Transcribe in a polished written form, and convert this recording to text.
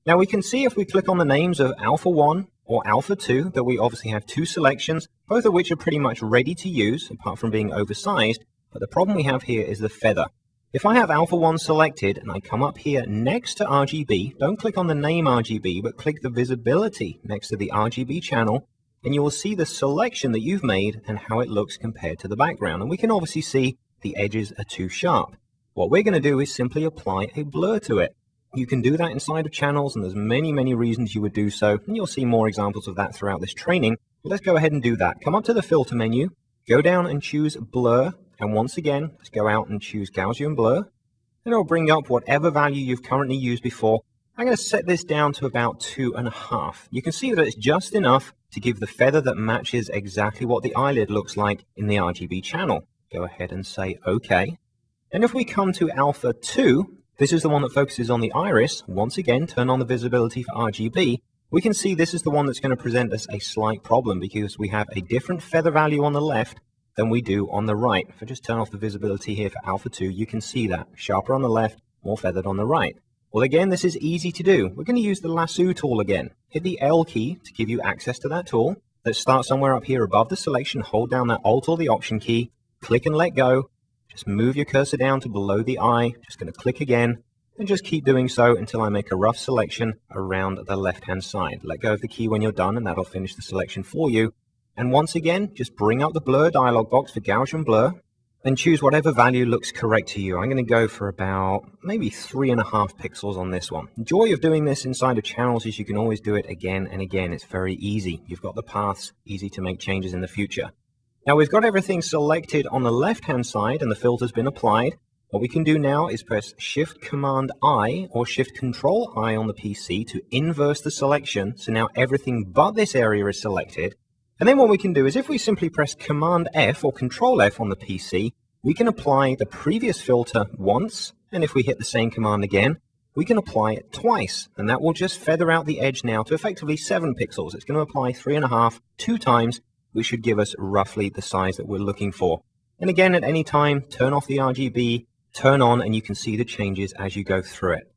Now we can see if we click on the names of Alpha 1 or Alpha 2 that we obviously have two selections, both of which are pretty much ready to use apart from being oversized. But the problem we have here is the feather. If I have Alpha 1 selected and I come up here next to RGB, don't click on the name RGB, but click the visibility next to the RGB channel, and you will see the selection that you've made and how it looks compared to the background. And we can obviously see the edges are too sharp. What we're going to do is simply apply a blur to it. You can do that inside of channels, and there's many reasons you would do so, and you'll see more examples of that throughout this training. But let's go ahead and do that. Come up to the filter menu, go down and choose blur, and once again, let's go out and choose Gaussian blur. Then it'll bring up whatever value you've currently used before. I'm going to set this down to about 2.5. You can see that it's just enough to give the feather that matches exactly what the eyelid looks like in the RGB channel. Go ahead and say OK. And if we come to Alpha 2, this is the one that focuses on the iris. Once again, turn on the visibility for RGB. We can see this is the one that's going to present us a slight problem because we have a different feather value on the left than we do on the right. If I just turn off the visibility here for Alpha 2, you can see that. Sharper on the left, more feathered on the right. Well, again, this is easy to do. We're going to use the lasso tool again. Hit the L key to give you access to that tool. Let's start somewhere up here above the selection. Hold down that Alt or the Option key. Click and let go. Just move your cursor down to below the eye. Just going to click again. And just keep doing so until I make a rough selection around the left-hand side. Let go of the key when you're done, and that'll finish the selection for you. And once again, just bring up the blur dialog box for Gaussian blur and choose whatever value looks correct to you. I'm going to go for about maybe 3.5 pixels on this one. The joy of doing this inside of channels is you can always do it again and again. It's very easy. You've got the paths, easy to make changes in the future. Now we've got everything selected on the left-hand side and the filter's been applied. What we can do now is press Shift-Command-I or Shift-Control-I on the PC to inverse the selection. So now everything but this area is selected. And then what we can do is if we simply press Command-F or Control-F on the PC, we can apply the previous filter once. And if we hit the same command again, we can apply it twice. And that will just feather out the edge now to effectively 7 pixels. It's going to apply 3.5 2 times, which should give us roughly the size that we're looking for. And again, at any time, turn off the RGB, turn on, and you can see the changes as you go through it.